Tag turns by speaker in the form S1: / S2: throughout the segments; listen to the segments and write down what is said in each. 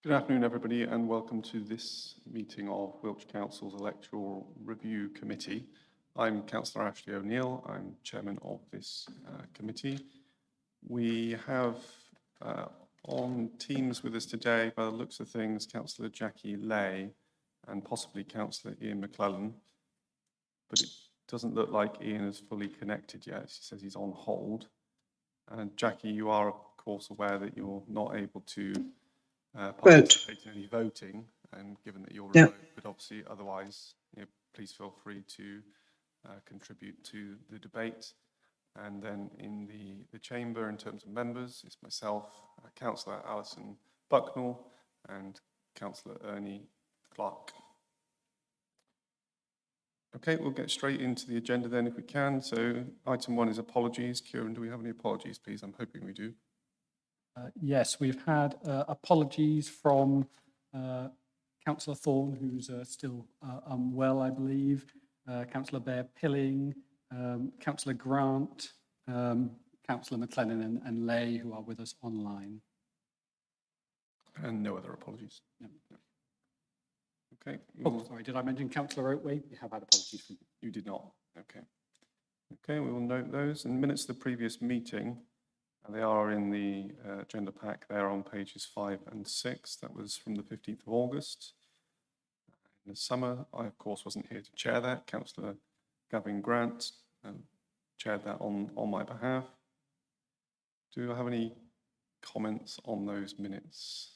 S1: Good afternoon, everybody, and welcome to this meeting of Wiltshire Council's Electoral Review Committee. I'm Councillor Ashley O'Neill. I'm chairman of this committee. We have on Teams with us today, by the looks of things, Councillor Jackie Lay and possibly Councillor Ian McClellan, but it doesn't look like Ian is fully connected yet. He says he's on hold. And Jackie, you are, of course, aware that you're not able to participate in any voting, and given that you're remote, but obviously otherwise, please feel free to contribute to the debate. And then in the chamber, in terms of members, it's myself, Councillor Alison Bucknell, and Councillor Ernie Clark. Okay, we'll get straight into the agenda then if we can. So item 1 is apologies. Kieran, do we have any apologies, please? I'm hoping we do.
S2: Yes, we've had apologies from Councillor Thorne, who's still unwell, I believe, Councillor Bear-Pilling, Councillor Grant, Councillor McLennan and Lay, who are with us online.
S1: And no other apologies?
S2: No.
S1: Okay.
S2: Oh, sorry, did I mention Councillor Oatway? We have had apologies from you.
S1: You did not. Okay. Okay, we will note those. In minutes of the previous meeting, they are in the agenda pack there on pages 5 and 6. That was from the 15th of August. In the summer, I, of course, wasn't here to chair that. Councillor Gavin Grant chaired that on my behalf. Do I have any comments on those minutes?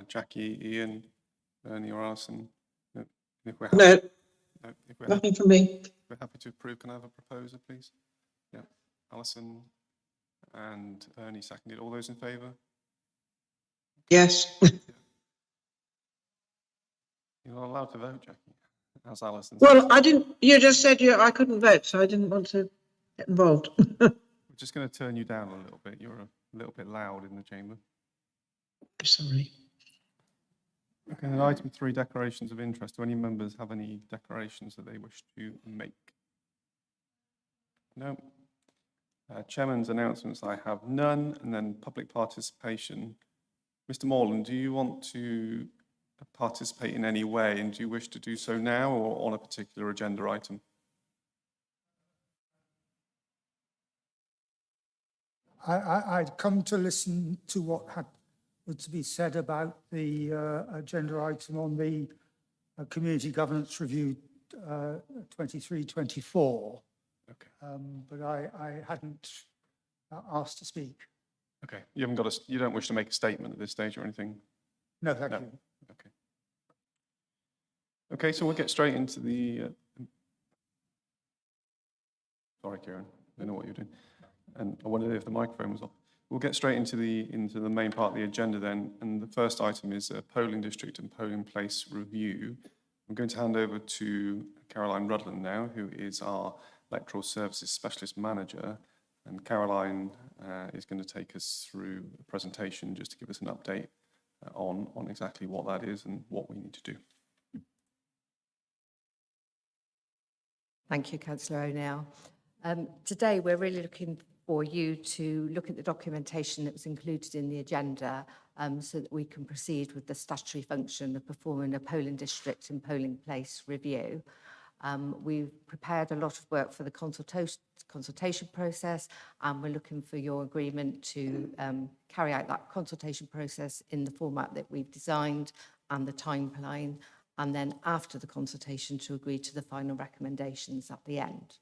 S1: Jackie, Ian, Ernie or Alison? No. If we're happy,
S3: Nothing from me.
S1: If we're happy to approve, can I have a proposer, please? Yeah, Alison and Ernie seconded. All those in favour?
S3: Yes.
S1: You're not allowed to vote, Jackie. How's Alison?
S3: Well, I didn't. You just said I couldn't vote, so I didn't want to get involved.
S1: We're just going to turn you down a little bit. You're a little bit loud in the chamber.
S3: Sorry.
S1: Okay, and item 3, declarations of interest. Do any members have any declarations that they wish to make? No. Chairman's announcements, I have none. And then public participation. Mr. Morland, do you want to participate in any way, and do you wish to do so now or on a particular agenda item?
S4: I'd come to listen to what had to be said about the agenda item on the Community Governance Review 23-24.
S1: Okay.
S4: But I hadn't asked to speak.
S1: Okay. You haven't got you don't wish to make a statement at this stage or anything?
S4: No, thank you.
S1: Okay. Okay, so we'll get straight into the... Sorry, Kieran. I don't know what you're doing. And I wondered if the microphone was off. We'll get straight into the main part of the agenda then. And the first item is a polling district and polling place review. I'm going to hand over to Caroline Rudland now, who is our Electoral Services Specialist Manager. And Caroline is going to take us through a presentation just to give us an update on exactly what that is and what we need to do.
S5: Thank you, Councillor O'Neill. Today, we're really looking for you to look at the documentation that was included in the agenda so that we can proceed with the statutory function of performing a polling district and polling place review. We've prepared a lot of work for the consultation process, and we're looking for your agreement to carry out that consultation process in the format that we've designed and the timeline, and then after the consultation to agree to the final recommendations at the end.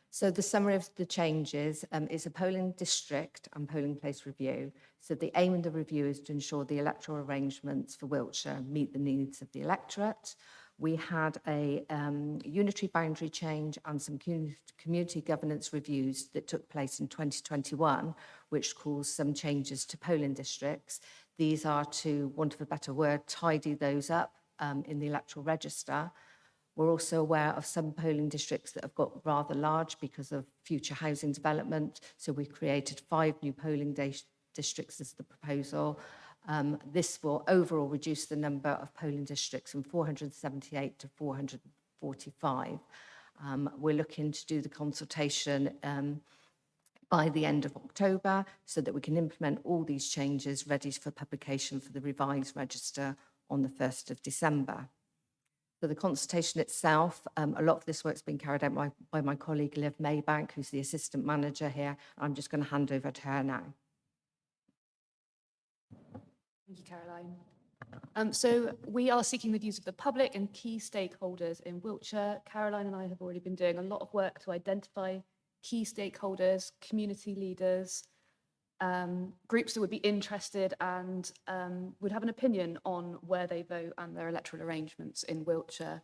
S5: So the summary of the changes is a polling district and polling place review. So the aim of the review is to ensure the electoral arrangements for Wiltshire meet the needs of the electorate. We had a unitary boundary change and some community governance reviews that took place in 2021, which caused some changes to polling districts. These are, to want of a better word, tidy those up in the electoral register. We're also aware of some polling districts that have got rather large because of future housing development. So we created 5 new polling districts as the proposal. This will overall reduce the number of polling districts from 478 to 445. We're looking to do the consultation by the end of October so that we can implement all these changes ready for publication for the revised register on the 1st of December. So the consultation itself, a lot of this work's been carried out by my colleague Liv Maybank, who's the assistant manager here. I'm just going to hand over to her now.
S6: Thank you, Caroline. So we are seeking the views of the public and key stakeholders in Wiltshire. Caroline and I have already been doing a lot of work to identify key stakeholders, community leaders, groups that would be interested and would have an opinion on where they vote and their electoral arrangements in Wiltshire.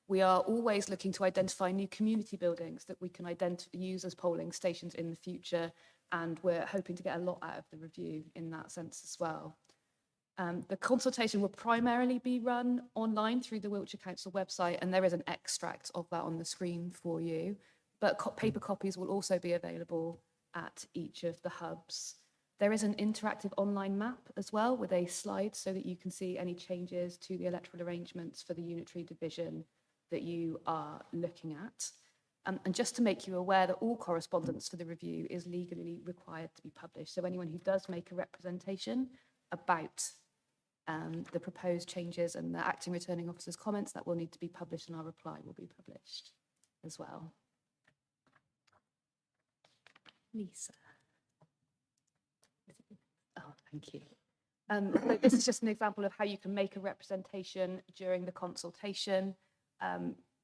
S6: We are always looking to identify new community buildings that we can use as polling stations in the future, and we're hoping to get a lot out of the review in that sense as well. The consultation will primarily be run online through the Wiltshire Council website, and there is an extract of that on the screen for you, but paper copies will also be available at each of the hubs. There is an interactive online map as well with a slide so that you can see any changes to the electoral arrangements for the unitary division that you are looking at. And just to make you aware that all correspondence for the review is legally required to be published. So anyone who does make a representation about the proposed changes and the acting returning officer's comments, that will need to be published, and our reply will be published as well. Lisa. Oh, thank you. So this is just an example of how you can make a representation during the consultation.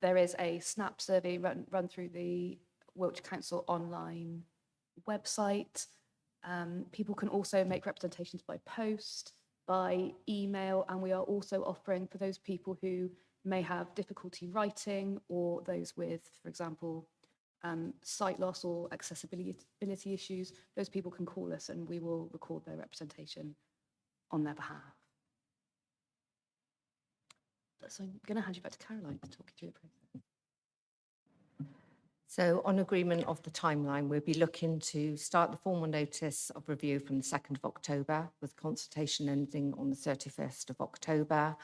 S6: There is a SNAP survey run through the Wiltshire Council online website. People can also make representations by post, by email, and we are also offering for those people who may have difficulty writing, or those with, for example, sight loss or accessibility issues, those people can call us and we will record their representation on their behalf. So I'm going to hand you back to Caroline to talk you through the process.
S5: So on agreement of the timeline, we'll be looking to start the formal notice of review from the 2nd of October, with consultation ending on the 31st of October.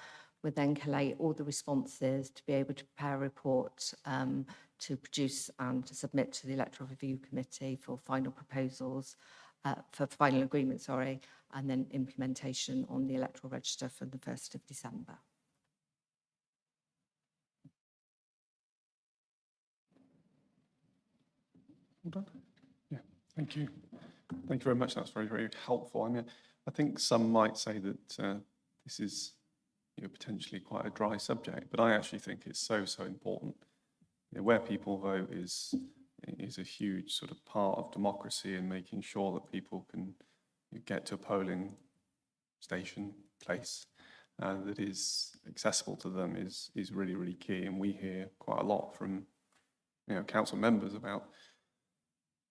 S5: We'll then collate all the responses to be able to prepare a report to produce and to submit to the Electoral Review Committee for final proposals, for final agreement, and then implementation on the electoral register for the 1st of December.
S1: All done? Yeah, thank you. Thank you very much. That's very, very helpful. I mean, I think some might say that this is potentially quite a dry subject, but I actually think it's so important. Where people vote is a huge sort of part of democracy, and making sure that people can get to a polling station, place that is accessible to them is really, really key. And we hear quite a lot from council members about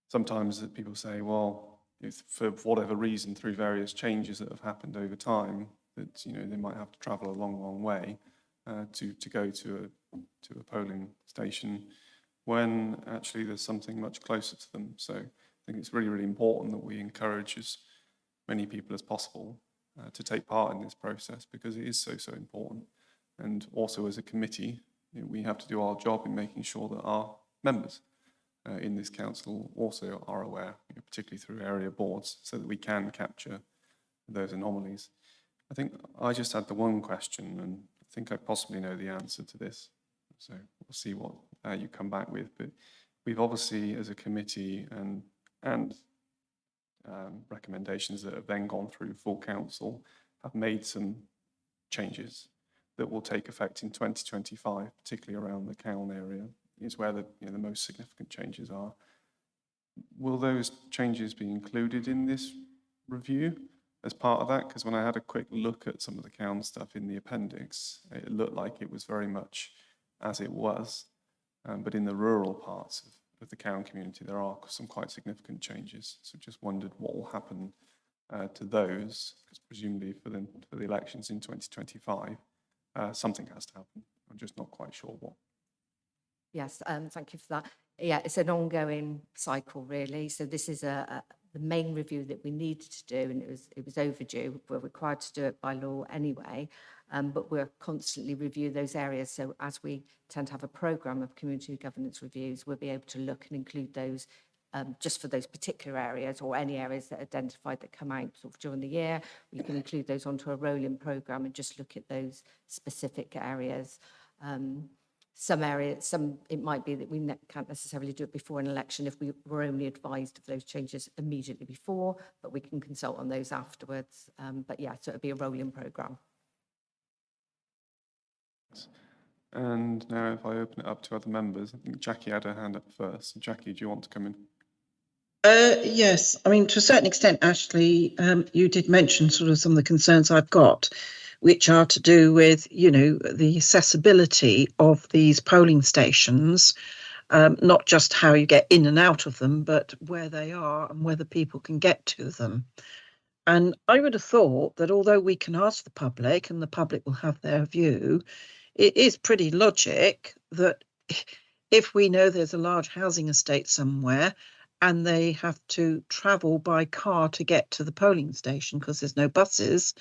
S1: sometimes that people say, well, if for whatever reason, through various changes that have happened over time, that they might have to travel a long way to go to a polling station, when actually there's something much closer to them. So I think it's really, really important that we encourage as many people as possible to take part in this process, because it is so important. And also as a committee, we have to do our job in making sure that our members in this council also are aware, particularly through area boards, so that we can capture those anomalies. I think I just had the one question, and I think I possibly know the answer to this. So we'll see what you come back with. But we've obviously, as a committee, and recommendations that have then gone through full council, have made some changes that will take effect in 2025, particularly around the Cowan area, is where the most significant changes are. Will those changes be included in this review as part of that? Because when I had a quick look at some of the Cowan stuff in the appendix, it looked like it was very much as it was. But in the rural parts of the Cowan community, there are some quite significant changes. So just wondered what will happen to those, because presumably for the elections in 2025, something has to happen. I'm just not quite sure what.
S5: Yes, thank you for that. Yeah, it's an ongoing cycle, really. So this is the main review that we needed to do, and it was overdue. We're required to do it by law anyway, but we're constantly review those areas. So as we tend to have a programme of community governance reviews, we'll be able to look and include those just for those particular areas or any areas that are identified that come out sort of during the year. We can include those onto a rolling programme and just look at those specific areas. Some areas, it might be that we can't necessarily do it before an election if we were only advised of those changes immediately before, but we can consult on those afterwards. But yeah, so it'll be a rolling programme.
S1: And now if I open it up to other members, I think Jackie had her hand up first. So Jackie, do you want to come in?
S3: Yes, I mean, to a certain extent, Ashley, you did mention sort of some of the concerns I've got, which are to do with, you know, the accessibility of these polling stations, not just how you get in and out of them, but where they are and whether people can get to them. And I would have thought that although we can ask the public and the public will have their view, it is pretty logic that if we know there's a large housing estate somewhere and they have to travel by car to get to the polling station because there's no buses,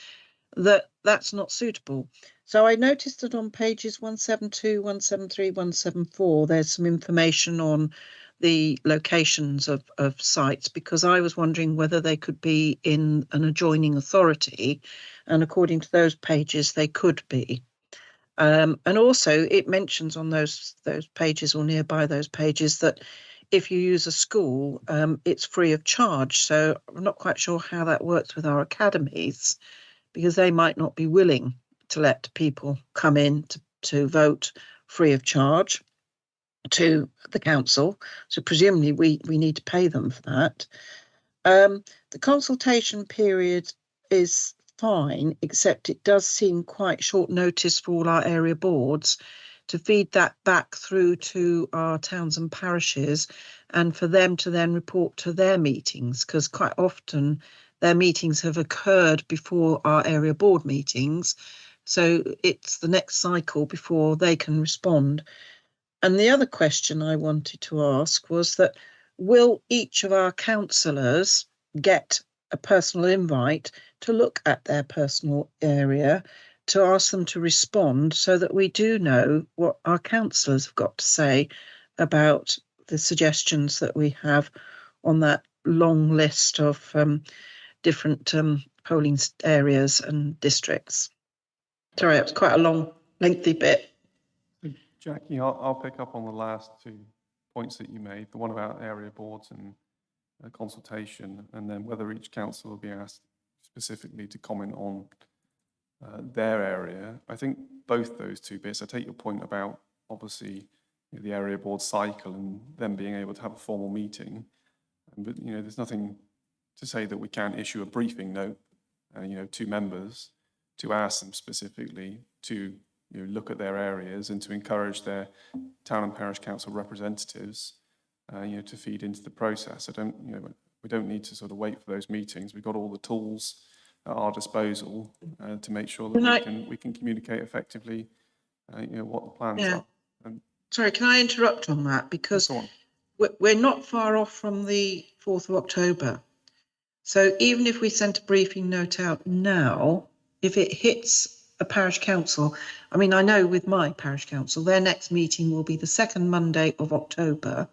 S3: that's not suitable. So I noticed that on pages 172, 173, 174, there's some information on the locations of sites, because I was wondering whether they could be in an adjoining authority, and according to those pages, they could be. And also it mentions on those pages or nearby those pages that if you use a school, it's free of charge. So I'm not quite sure how that works with our academies, because they might not be willing to let people come in to vote free of charge to the council. So presumably we need to pay them for that. The consultation period is fine, except it does seem quite short notice for all our area boards to feed that back through to our towns and parishes, and for them to then report to their meetings, because quite often their meetings have occurred before our area board meetings. So it's the next cycle before they can respond. And the other question I wanted to ask was that, will each of our councillors get a personal invite to look at their personal area, to ask them to respond, so that we do know what our councillors have got to say about the suggestions that we have on that long list of different polling areas and districts. Sorry, it was quite a long, lengthy bit.
S1: Jackie, I'll pick up on the last 2 points that you made, the one about area boards and consultation, and then whether each council will be asked specifically to comment on their area. I think both those 2 bits, I take your point about obviously the area board cycle and them being able to have a formal meeting, but there's nothing to say that we can't issue a briefing note, to members to ask them specifically to look at their areas and to encourage their town and parish council representatives to feed into the process. We don't need to sort of wait for those meetings. We've got all the tools at our disposal to make sure that we can communicate effectively what the plans are.
S3: Sorry, can I interrupt on that? Because we're not far off from the 4th of October. So even if we sent a briefing note out now, if it hits a parish council, I mean, I know with my parish council, their next meeting will be the 2nd Monday of October.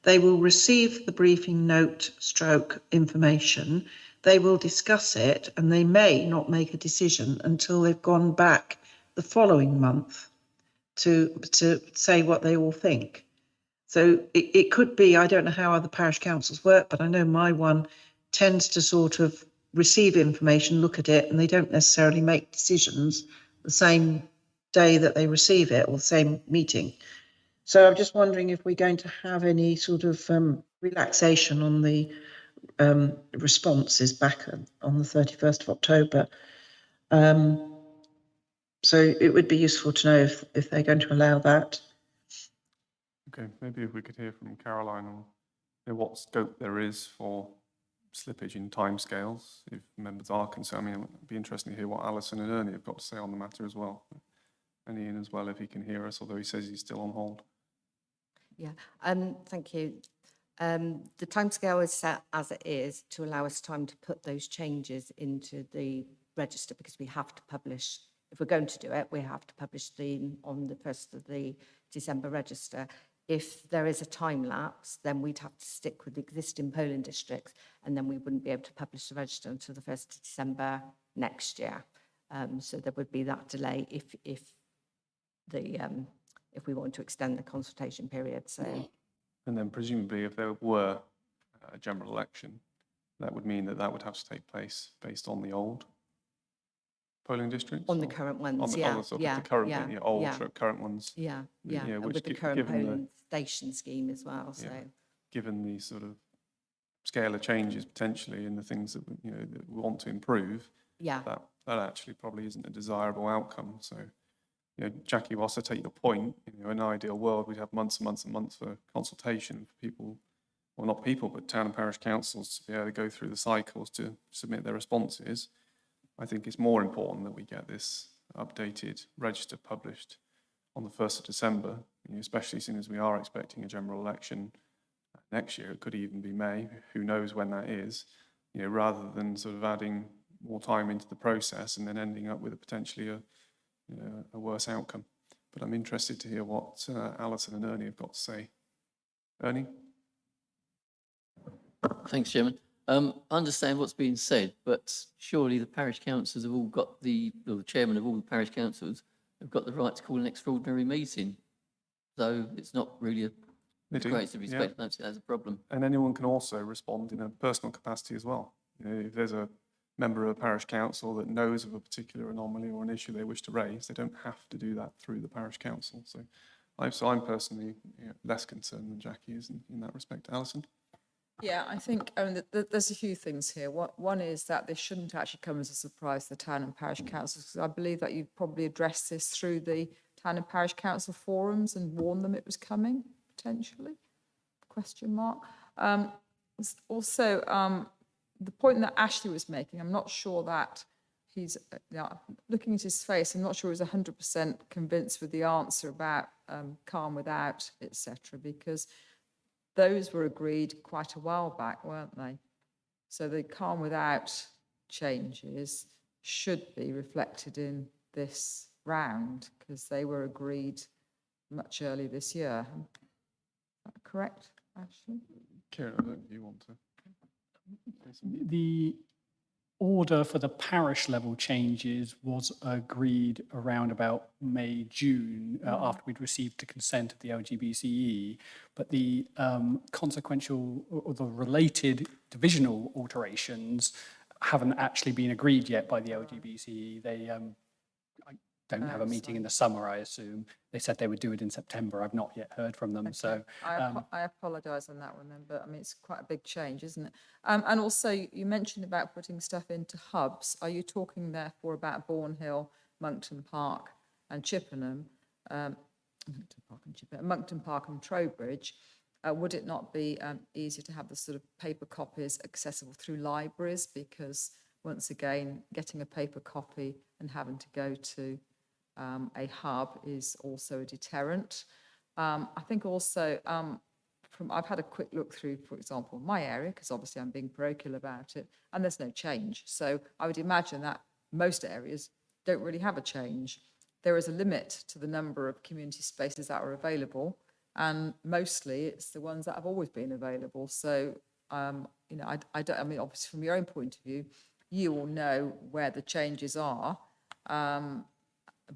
S3: They will receive the briefing note stroke information. They will discuss it, and they may not make a decision until they've gone back the following month to say what they all think. So it could be, I don't know how other parish councils work, but I know my one tends to sort of receive information, look at it, and they don't necessarily make decisions the same day that they receive it or the same meeting. So I'm just wondering if we're going to have any sort of relaxation on the responses back on the 31st of October. So it would be useful to know if they're going to allow that.
S1: Okay, maybe if we could hear from Caroline on what scope there is for slippage in timescales, if members are concerned. I mean, it'd be interesting to hear what Alison and Ernie have got to say on the matter as well. And Ian as well, if he can hear us, although he says he's still on hold.
S5: Yeah, thank you. The timescale is set as it is to allow us time to put those changes into the register, because we have to publish, if we're going to do it, we have to publish them on the 1st of the December register. If there is a time lapse, then we'd have to stick with the existing polling districts, and then we wouldn't be able to publish the register until the 1st of December next year. So there would be that delay if we want to extend the consultation period. So,
S1: And then presumably if there were a general election, that would mean that that would have to take place based on the old polling districts?
S5: on the
S1: or
S5: current
S1: on
S5: ones,
S1: the,
S5: yeah,
S1: on the sort of
S5: yeah,
S1: the current,
S5: yeah,
S1: old
S5: yeah,
S1: current ones?
S5: yeah,
S1: Yeah,
S5: and
S1: which
S5: with the current
S1: given the-
S5: polling station scheme as well. So,
S1: Given the sort of scale of changes potentially and the things that, that we want to improve,
S5: yeah,
S1: that actually probably isn't a desirable outcome. So, Jackie, whilst I take your point, in an ideal world, we'd have months and months and months for consultation for people, well, not people, but town and parish councils to be able to go through the cycles to submit their responses. I think it's more important that we get this updated register published on the 1st of December, especially soon as we are expecting a general election next year. It could even be May, who knows when that is, rather than sort of adding more time into the process and then ending up with potentially a worse outcome. But I'm interested to hear what Alison and Ernie have got to say. Ernie?
S7: Thanks, Chairman. I understand what's being said, but surely the parish councils have all got or the chairman of all the parish councils have got the right to call an extraordinary meeting. So it's not really
S1: They do,
S7: great to respect. I don't see that as a problem.
S1: And anyone can also respond in a personal capacity as well. If there's a member of a parish council that knows of a particular anomaly or an issue they wish to raise, they don't have to do that through the parish council. So I'm personally less concerned than Jackie is in that respect. Alison?
S8: Yeah, I think there's a few things here. One is that this shouldn't actually come as a surprise to the town and parish councils, because I believe that you've probably addressed this through the town and parish council forums and warned them it was coming, potentially, ? Also, the point that Ashley was making, I'm not sure that he's, looking at his face, I'm not sure he's 100% convinced with the answer about calm without, etc., because those were agreed quite a while back, weren't they? So the calm without changes should be reflected in this round, because they were agreed much earlier this year. Correct, Ashley?
S1: Kieran, I don't know if you want to say something.
S2: The order for the parish level changes was agreed around about May, June, after we'd received the consent of the LGBCE, but the consequential or the related divisional alterations haven't actually been agreed yet by the LGBCE. They don't have a meeting in the summer, I assume. They said they would do it in September. I've not yet heard from them. Okay. So
S8: I apologise on that one then, but I mean, it's quite a big change, isn't it? And also you mentioned about putting stuff into hubs. Are you talking therefore about Bournemouth, Monkton Park and Chippenham, Monkton Park and Trowbridge? Would it not be easier to have the sort of paper copies accessible through libraries? Because once again, getting a paper copy and having to go to a hub is also a deterrent. I think also, I've had a quick look through, for example, my area, because obviously I'm being parochial about it, and there's no change. So I would imagine that most areas don't really have a change. There is a limit to the number of community spaces that are available, and mostly it's the ones that have always been available. So, I mean, obviously from your own point of view, you will know where the changes are.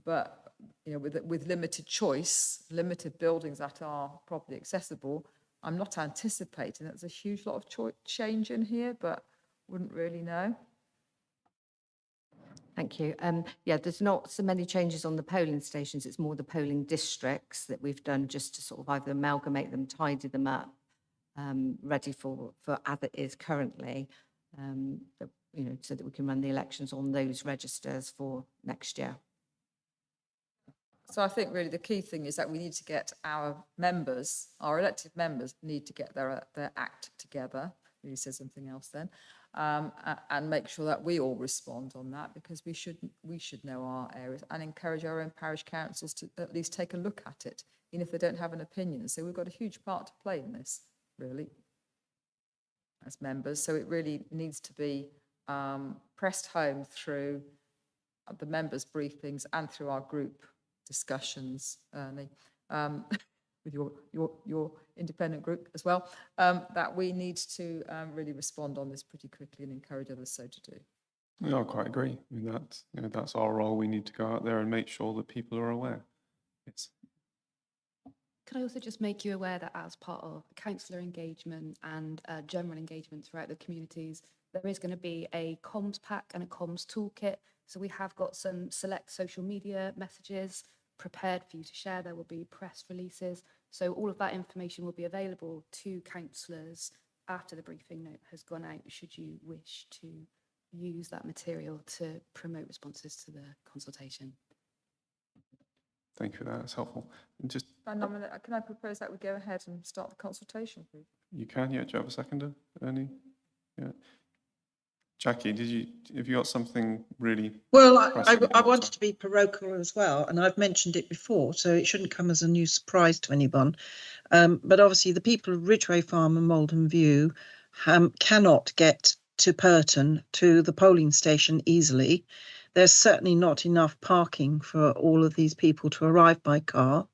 S8: But with limited choice, limited buildings that are properly accessible, I'm not anticipating that there's a huge lot of change in here, but wouldn't really know.
S5: Thank you. Yeah, there's not so many changes on the polling stations. It's more the polling districts that we've done just to sort of either amalgamate them, tidy them up, ready for as it is currently, so that we can run the elections on those registers for next year.
S8: So I think really the key thing is that we need to get our members, our elected members, need to get their act together. Really says something else then, and make sure that we all respond on that, because we should know our areas and encourage our own parish councils to at least take a look at it, even if they don't have an opinion. So we've got a huge part to play in this, really, as members. So it really needs to be pressed home through the members' briefings and through our group discussions, Ernie. with your independent group as well, that we need to really respond on this pretty quickly and encourage others so to do.
S1: Yeah, I quite agree. I mean, that's our role. We need to go out there and make sure that people are aware. It's
S6: Can I also just make you aware that as part of councillor engagement and general engagement throughout the communities, there is going to be a comms pack and a comms toolkit. So we have got some select social media messages prepared for you to share. There will be press releases. So all of that information will be available to councillors after the briefing note has gone out, should you wish to use that material to promote responses to the consultation.
S1: Thank you for that. That's helpful. And just
S8: Can I propose that we go ahead and start the consultation, please?
S1: you can, yeah. Do you have a seconder, Ernie? Yeah. Jackie, have you got something really?
S3: Well, I
S1: pressing you want
S3: wanted to be parochial as well, and I've mentioned it before, so it shouldn't come as a new surprise to anyone. But obviously, the people of Ridgeway Farm and Malden View cannot get to Purton to the polling station easily. There's certainly not enough parking for all of these people to arrive by car.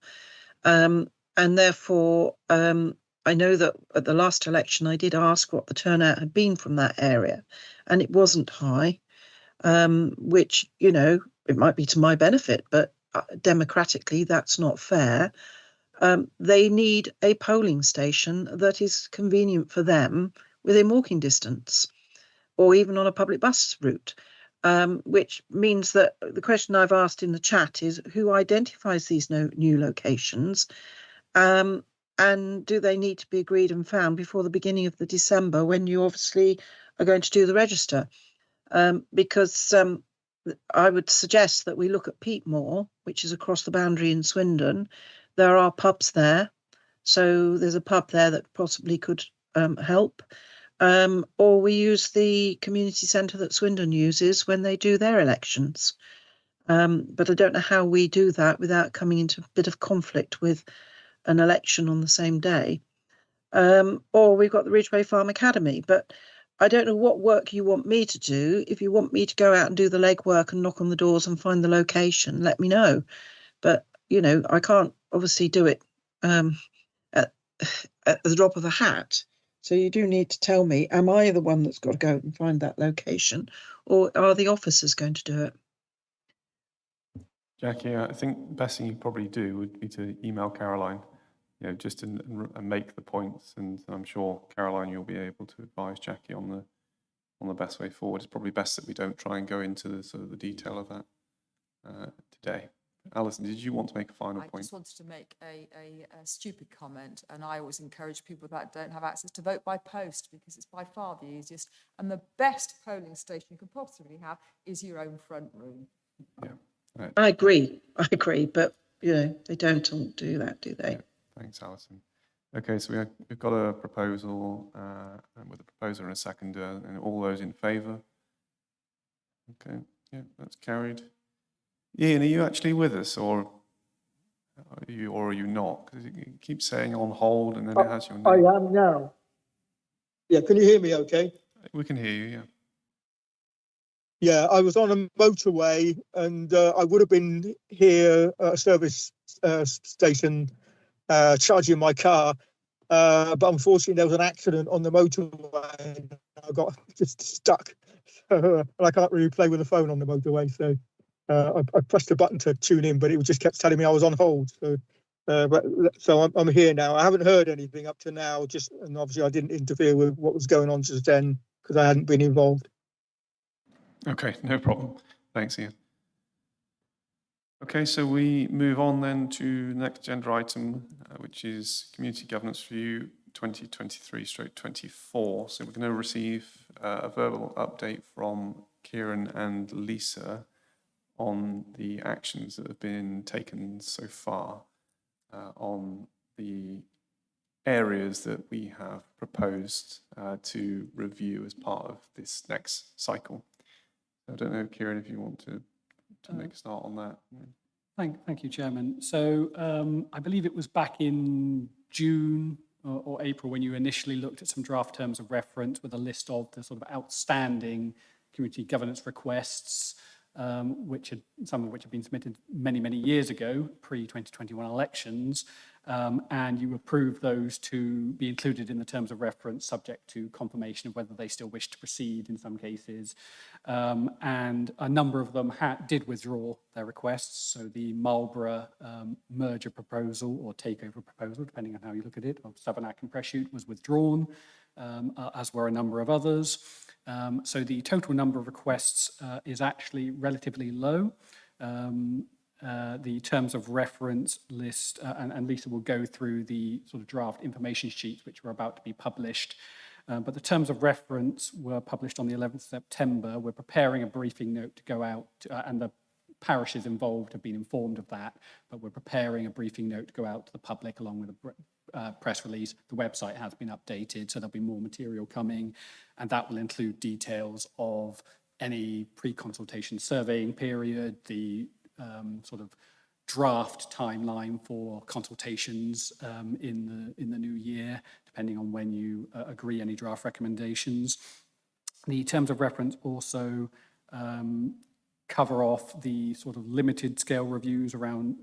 S3: And therefore, I know that at the last election, I did ask what the turnout had been from that area, and it wasn't high, which, you know, it might be to my benefit, but democratically, that's not fair. They need a polling station that is convenient for them within walking distance or even on a public bus route, which means that the question I've asked in the chat is who identifies these new locations, and do they need to be agreed and found before the beginning of the December when you obviously are going to do the register? Because I would suggest that we look at Peatmore, which is across the boundary in Swindon. There are pubs there. So there's a pub there that possibly could help. Or we use the community centre that Swindon uses when they do their elections. But I don't know how we do that without coming into a bit of conflict with an election on the same day. Or we've got the Ridgeway Farm Academy, but I don't know what work you want me to do. If you want me to go out and do the legwork and knock on the doors and find the location, let me know. But, you know, I can't obviously do it at the drop of a hat. So you do need to tell me, am I the one that's got to go and find that location, or are the officers going to do it?
S1: Jackie, I think the best thing you probably do would be to email Caroline, you know, just and make the points, and I'm sure Caroline, you'll be able to advise Jackie on the best way forward. It's probably best that we don't try and go into the sort of the detail of that today. Alison, did you want to make a final point?
S8: I just wanted to make a stupid comment, and I always encourage people that don't have access to vote by post because it's by far the easiest and the best polling station you can possibly have is your own front room.
S1: Yeah. Right.
S3: I agree, but you know, they don't all do that, do they?
S1: Yeah. Thanks, Alison. Okay, so we've got a proposal with a proposer and a seconder, and all those in favour? Okay, yeah, that's carried. Ian, are you actually with us, or are you not? Because it keeps saying on hold, and then it has your name.
S9: I am now. Yeah, can you hear me okay?
S1: We can hear you, yeah.
S9: Yeah, I was on a motorway and I would have been here at a service station charging my car, but unfortunately there was an accident on the motorway and I got just stuck. And I can't really play with the phone on the motorway, so I pressed the button to tune in, but it just kept telling me I was on hold. So I'm here now. I haven't heard anything up to now, and obviously I didn't interfere with what was going on just then because I hadn't been involved.
S1: Okay, no problem. Thanks, Ian. Okay, so we move on then to the next agenda item, which is Community Governance Review 2023/24. So we're going to receive a verbal update from Kieran and Lisa on the actions that have been taken so far on the areas that we have proposed to review as part of this next cycle. I don't know, Kieran, if you want to make a start on that.
S2: Thank you, Chairman. So I believe it was back in June or April when you initially looked at some draft terms of reference with a list of the sort of outstanding community governance requests. some of which had been submitted many, many years ago, pre-2021 elections, and you approved those to be included in the terms of reference, subject to confirmation of whether they still wish to proceed in some cases. And a number of them did withdraw their requests. So the Marlborough merger proposal or takeover proposal, depending on how you look at it, of Southern and Preshute was withdrawn, as were a number of others. So the total number of requests is actually relatively low. The terms of reference list, and Lisa will go through the sort of draft information sheets which were about to be published. But the terms of reference were published on the 11th of September. We're preparing a briefing note to go out, and the parishes involved have been informed of that, but we're preparing a briefing note to go out to the public along with a press release. The website has been updated, so there'll be more material coming, and that will include details of any pre-consultation surveying period, the sort of draft timeline for consultations in the new year, depending on when you agree any draft recommendations. The terms of reference also cover off the sort of limited scale reviews around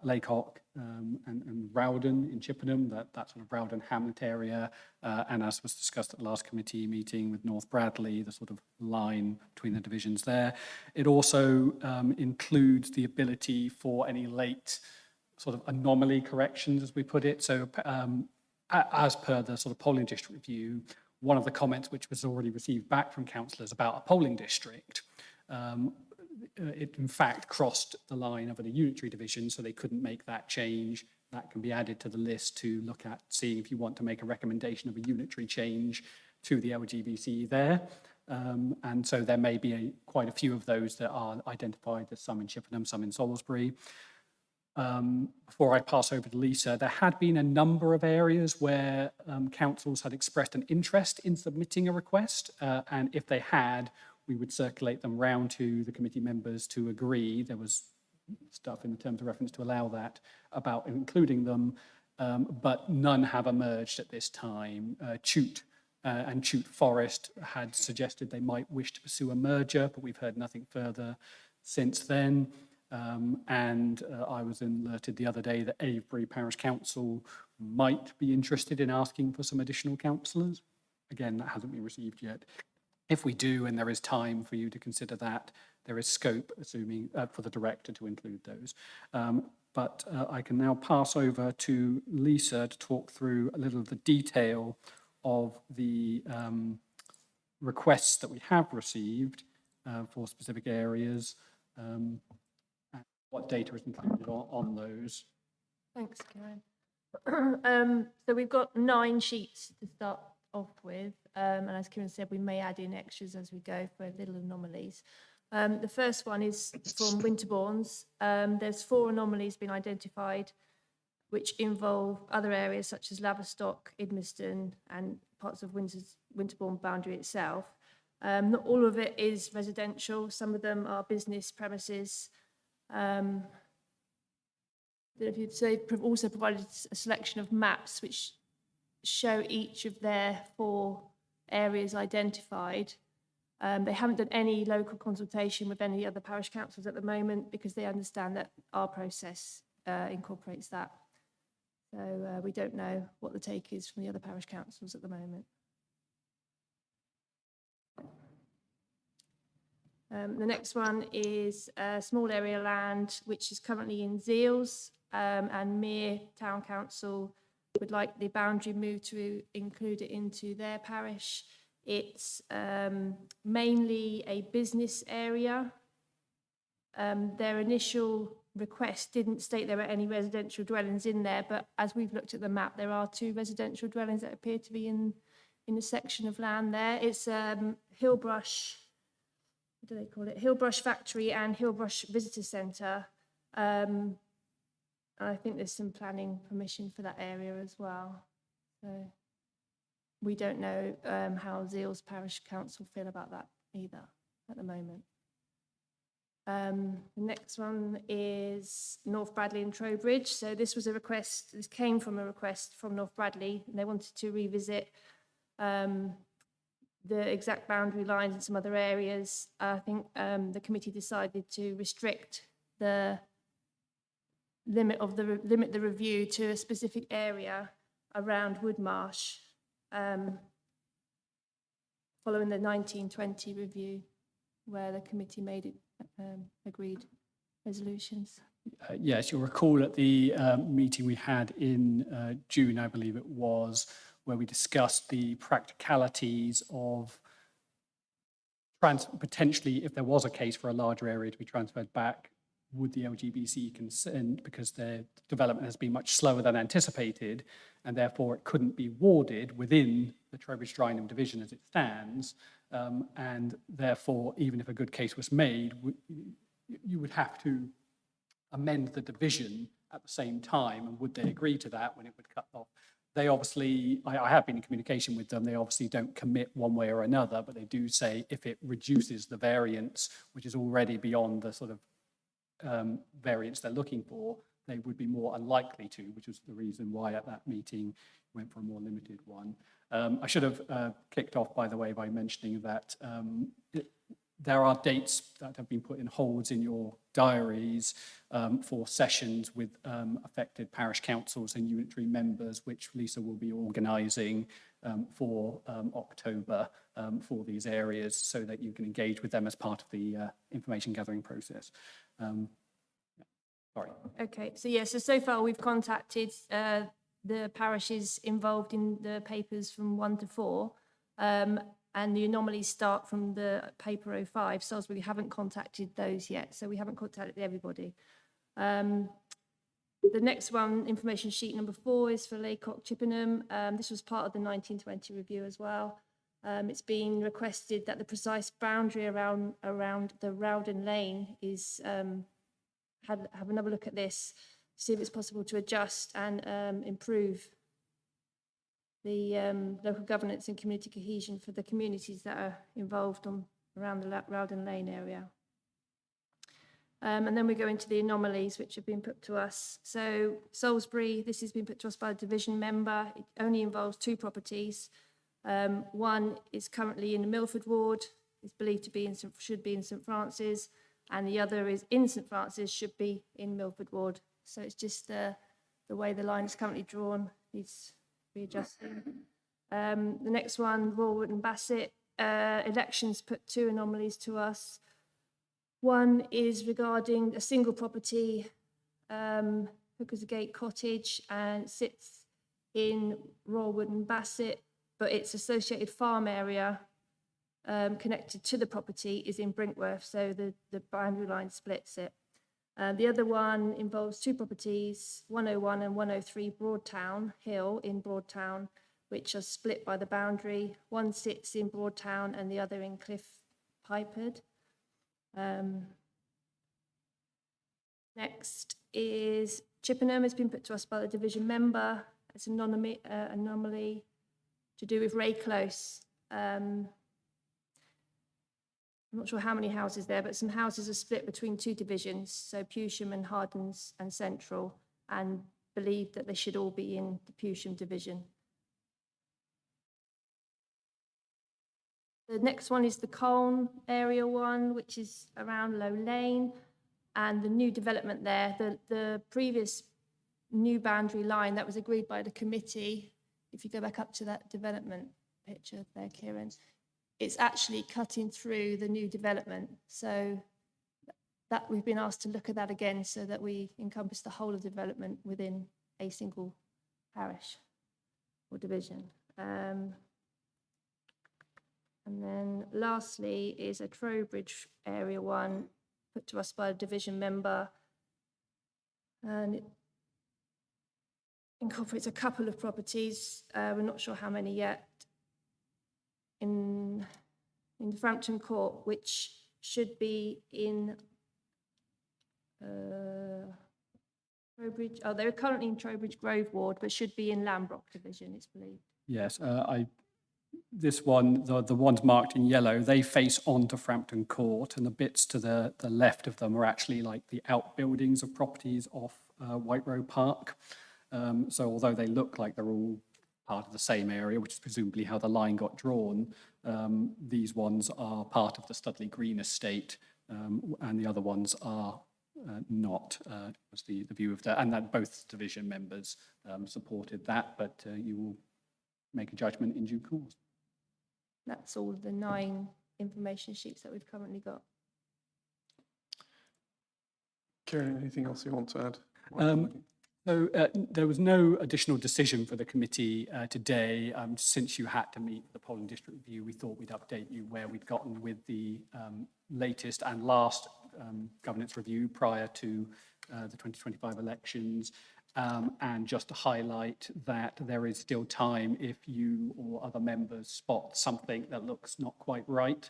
S2: Laycock and Rowden in Chippenham, that sort of Rowden Hamlet area, and as was discussed at the last committee meeting with North Bradley, the sort of line between the divisions there. It also includes the ability for any late sort of anomaly corrections, as we put it. So as per the sort of polling district review, one of the comments which was already received back from councillors about a polling district, it in fact crossed the line of a unitary division, so they couldn't make that change. That can be added to the list to look at seeing if you want to make a recommendation of a unitary change to the LGBC there. And so there may be quite a few of those that are identified, as some in Chippenham, some in Salisbury. Before I pass over to Lisa, there had been a number of areas where councils had expressed an interest in submitting a request, and if they had, we would circulate them round to the committee members to agree. There was stuff in the terms of reference to allow that about including them, but none have emerged at this time. Chute and Chute Forest had suggested they might wish to pursue a merger, but we've heard nothing further since then. And I was alerted the other day that Avebury Parish Council might be interested in asking for some additional councillors. Again, that hasn't been received yet. If we do, and there is time for you to consider that, there is scope, assuming for the director to include those. But I can now pass over to Lisa to talk through a little of the detail of the requests that we have received for specific areas, and what data is included on those.
S6: Thanks, Karen. So we've got 9 sheets to start off with, and as Karen said, we may add in extras as we go for little anomalies. The first one is from Winterbourne's. There's 4 anomalies been identified which involve other areas such as Laverstock, Idmiston and parts of Winterbourne boundary itself. Not all of it is residential, some of them are business premises. They've also provided a selection of maps which show each of their 4 areas identified. They haven't done any local consultation with any other parish councils at the moment because they understand that our process incorporates that. So we don't know what the take is from the other parish councils at the moment. The next one is a small area land which is currently in Zeals, and Mere Town Council would like the boundary moved to include it into their parish. It's mainly a business area. Their initial request didn't state there were any residential dwellings in there, but as we've looked at the map, there are 2 residential dwellings that appear to be in a section of land there. It's Hillbrush, what do they call it? Hillbrush Factory and Hillbrush Visitor Centre. I think there's some planning permission for that area as well. So we don't know how Zeals Parish Council feel about that either at the moment. The next one is North Bradley and Trowbridge. So this was a request, this came from a request from North Bradley, and they wanted to revisit
S10: the exact boundary lines in some other areas, I think the committee decided to restrict the limit the review to a specific area around Woodmarsh, following the 1920 review, where the committee made it agreed resolutions.
S2: Yes, you'll recall at the meeting we had in June, I believe it was, where we discussed the practicalities of potentially, if there was a case for a larger area to be transferred back, would the LGBC consent, because their development has been much slower than anticipated, and therefore it couldn't be warded within the Trowbridge-Drynham division as it stands, and therefore, even if a good case was made, you would have to amend the division at the same time, and would they agree to that when it would cut off? They obviously, I have been in communication with them, they obviously don't commit one way or another, but they do say if it reduces the variance, which is already beyond the sort of variance they're looking for, they would be more unlikely to, which was the reason why at that meeting went for a more limited one. I should have kicked off, by the way, by mentioning that there are dates that have been put in holds in your diaries for sessions with affected parish councils and unitary members, which Lisa will be organising for October for these areas, so that you can engage with them as part of the information gathering process. Sorry.
S10: Okay, so yeah, so far we've contacted the parishes involved in the papers from 1 to 4, and the anomalies start from the paper 05. Salisbury haven't contacted those yet, so we haven't contacted everybody. The next one, information sheet number 4, is for Laycock Chippenham. This was part of the 1920 review as well. It's been requested that the precise boundary around the Rowden Lane is have another look at this, see if it's possible to adjust and improve the local governance and community cohesion for the communities that are involved around the Rowden Lane area. And then we go into the anomalies which have been put to us. So Salisbury, this has been put to us by a division member. It only involves 2 properties. One is currently in the Milford ward, is believed to be should be in St Francis, and the other is in St Francis, should be in Milford ward. So it's just the way the line is currently drawn needs readjusting. The next one, Rawwood and Bassett. Elections put 2 anomalies to us. One is regarding a single property, Hookers Gate Cottage, and it sits in Rawwood and Bassett, but its associated farm area connected to the property is in Brinkworth, so the boundary line splits it. The other one involves 2 properties, 101 and 103 Broadtown Hill in Broadtown, which are split by the boundary. One sits in Broadtown and the other in Cliff Pipard. Next is Chippenham, has been put to us by the division member. It's an anomaly to do with Ray Close. I'm not sure how many houses there, but some houses are split between 2 divisions, so Pewsham and Hardens and Central, and believe that they should all be in the Pewsham division. The next one is the Colne area one, which is around Low Lane, and the new development there, the previous new boundary line that was agreed by the committee, if you go back up to that development picture there, Kieran, it's actually cutting through the new development. So that we've been asked to look at that again so that we encompass the whole of development within a single parish or division. And then lastly is a Trowbridge area one put to us by a division member. And it incorporates a couple of properties. We're not sure how many yet. In Frampton Court, which should be in Trowbridge. Oh, they're currently in Trowbridge Grove ward, but should be in Lambrock division, it's believed.
S2: Yes, this one, the ones marked in yellow, they face onto Frampton Court, and the bits to the left of them are actually like the outbuildings of properties off White Road Park. So although they look like they're all part of the same area, which is presumably how the line got drawn, These ones are part of the Studley Green estate, and the other ones are not, was the view of and that both division members supported that, but you will make a judgment in due course.
S10: That's all the 9 information sheets that we've currently got.
S1: Kieran, anything else you want to add?
S2: So there was no additional decision for the committee today. Since you had to meet the polling district review, we thought we'd update you where we'd gotten with the latest and last governance review prior to the 2025 elections. And just to highlight that there is still time if you or other members spot something that looks not quite right,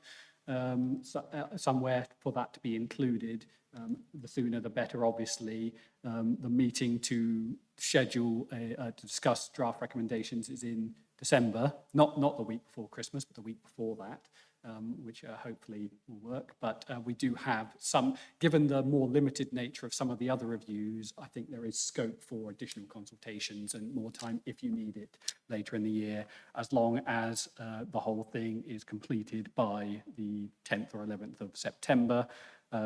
S2: somewhere for that to be included. The sooner the better, obviously. The meeting to schedule to discuss draft recommendations is in December, not the week before Christmas, but the week before that, which hopefully will work. But we do have some, given the more limited nature of some of the other reviews, I think there is scope for additional consultations and more time if you need it later in the year, as long as the whole thing is completed by the 10th or 11th of September.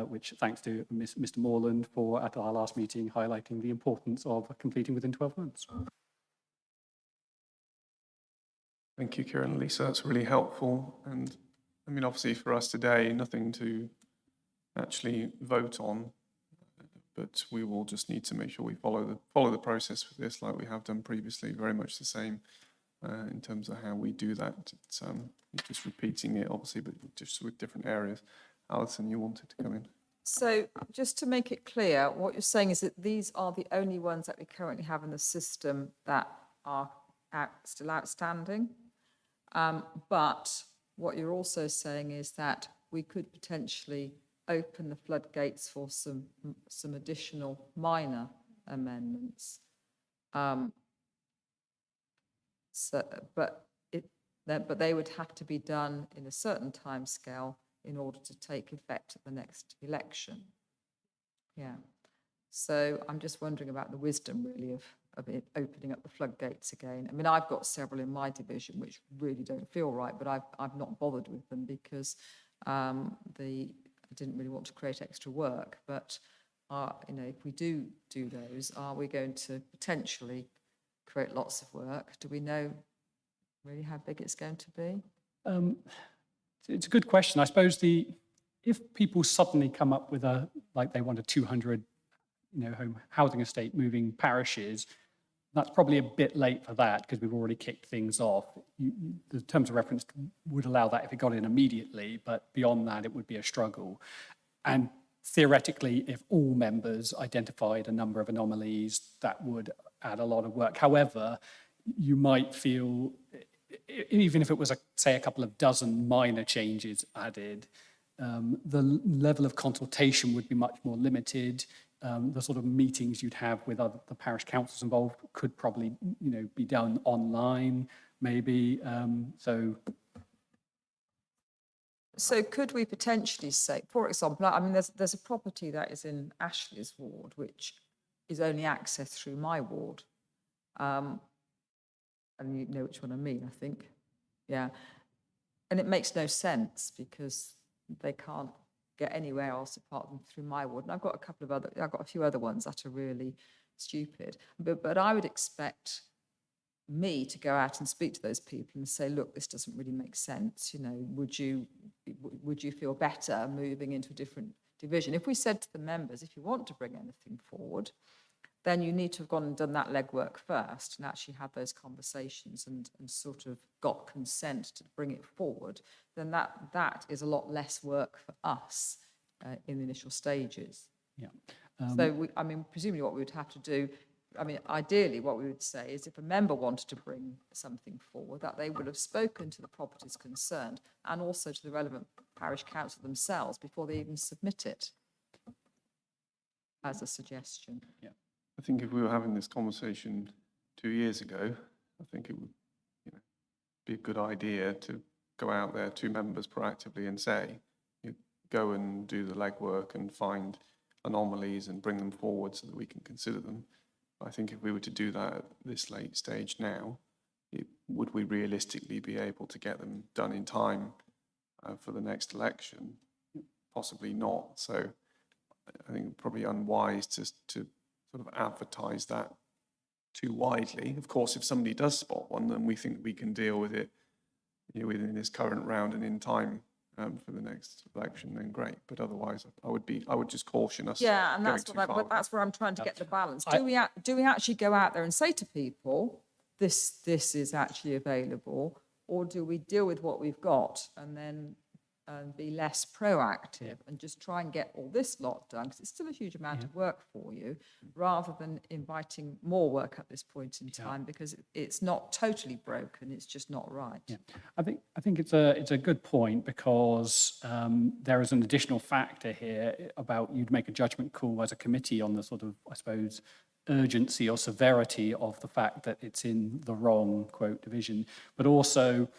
S2: Which thanks to Mr. Morland for, at our last meeting, highlighting the importance of completing within 12 months.
S1: Thank you, Kieran and Lisa. That's really helpful. And I mean, obviously for us today, nothing to actually vote on, but we will just need to make sure we follow the process with this like we have done previously, very much the same in terms of how we do that. It's just repeating it, obviously, but just with different areas. Alison, you wanted to come in.
S8: So just to make it clear, what you're saying is that these are the only ones that we currently have in the system that are still outstanding. But what you're also saying is that we could potentially open the floodgates for some additional minor amendments. But they would have to be done in a certain timescale in order to take effect at the next election. Yeah. So I'm just wondering about the wisdom, really, of it opening up the floodgates again. I mean, I've got several in my division which really don't feel right, but I've not bothered with them because I didn't really want to create extra work. But you know, if we do those, are we going to potentially create lots of work? Do we know really how big it's going to be?
S2: It's a good question. I suppose if people suddenly come up with like they want a 200, home housing estate moving parishes, that's probably a bit late for that because we've already kicked things off. The terms of reference would allow that if it got in immediately, but beyond that, it would be a struggle. And theoretically, if all members identified a number of anomalies, that would add a lot of work. However, you might feel, even if it was, say, a couple of dozen minor changes added, the level of consultation would be much more limited. The sort of meetings you'd have with the parish councils involved could probably, be done online, maybe.
S8: So could we potentially say, for example, I mean, there's a property that is in Ashley's ward, which is only accessed through my ward. And you know which one I mean, I think. Yeah. And it makes no sense because they can't get anywhere else apart from through my ward. And I've got a few other ones that are really stupid. But I would expect me to go out and speak to those people and say, look, this doesn't really make sense. Would you feel better moving into a different division? If we said to the members, if you want to bring anything forward, then you need to have gone and done that legwork first and actually had those conversations and sort of got consent to bring it forward, then that is a lot less work for us in the initial stages.
S2: Yeah.
S8: So, presumably what we would have to do, ideally what we would say is if a member wanted to bring something forward, that they would have spoken to the properties concerned and also to the relevant parish council themselves before they even submit it as a suggestion.
S2: Yeah.
S1: I think if we were having this conversation 2 years ago, I think it would be a good idea to go out there, 2 members proactively and say, go and do the legwork and find anomalies and bring them forward so that we can consider them. I think if we were to do that at this late stage now, it would we realistically be able to get them done in time for the next election? Possibly not. So I think probably unwise to sort of advertise that too widely. Of course, if somebody does spot one, then we think we can deal with it, you know, within this current round and in time for the next election, then great. But otherwise, I would just caution us.
S8: Yeah, and
S1: going
S8: that's
S1: too
S8: what
S1: far.
S8: that's where I'm trying to get the balance.
S2: I-
S8: Do we actually go out there and say to people, this is actually available, or do we deal with what we've got and then be less proactive and just try and get all this lot done, because it's still a huge amount of work for you, rather than inviting more work at this point in time, because it's not totally broken, it's just not right.
S2: Yeah, I think it's a good point, because there is an additional factor here about you'd make a judgment call as a committee on the sort of, I suppose, urgency or severity of the fact that it's in the wrong, quote, division, but also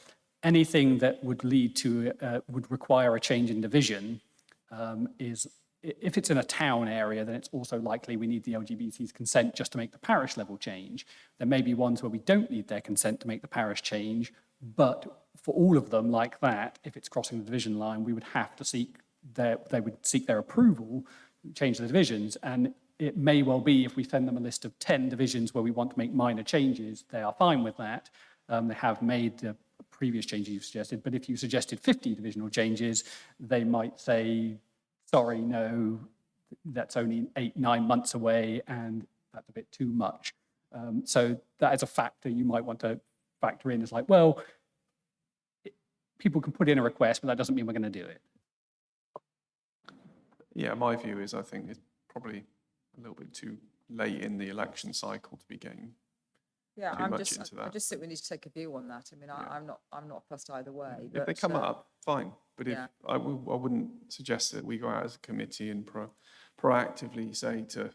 S2: anything that would lead to, would require a change in division is, if it's in a town area, then it's also likely we need the LGBT's consent just to make the parish level change. There may be ones where we don't need their consent to make the parish change, but for all of them like that, if it's crossing the division line, we would have to they would seek their approval, change the divisions. And it may well be, if we send them a list of 10 divisions where we want to make minor changes, they are fine with that. They have made the previous changes you've suggested, but if you suggested 50 divisional changes, they might say, sorry, no, that's only 8-9 months away, and that's a bit too much. So that is a factor you might want to factor in. It's like, well, people can put in a request, but that doesn't mean we're going to do it.
S1: Yeah, my view is I think it's probably a little bit too late in the election cycle to be getting
S8: Yeah,
S1: too much into that.
S8: I just think we need to take a view on that. I mean, I'm not fussed either way.
S1: If they come up, fine. But if
S8: yeah.
S1: I wouldn't suggest that we go out as a committee and proactively say to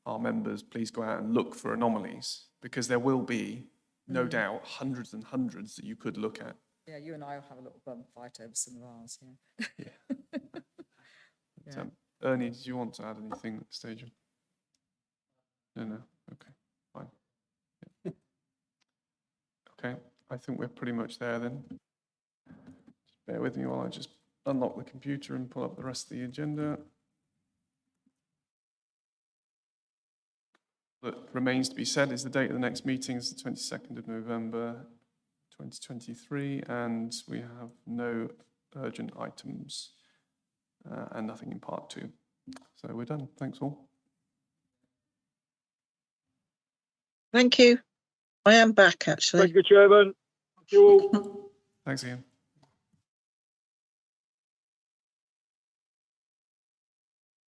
S1: our members, please go out and look for anomalies, because there will be, no doubt, hundreds and hundreds that you could look at.
S8: Yeah, you and I will have a little bum fight over some of ours. Yeah.
S1: Yeah. Ernie, did you want to add anything at this stage? No. Okay, fine. Yeah. Okay, I think we're pretty much there then. Just bear with me while I just unlock the computer and pull up the rest of the agenda. What remains to be said is the date of the next meeting is the 22nd of November 2023, and we have no urgent items and nothing in part 2. So we're done. Thanks all.
S3: Thank you. I am back, actually.
S9: Thank you, Chairman. Thank you all.
S1: Thanks, Ian.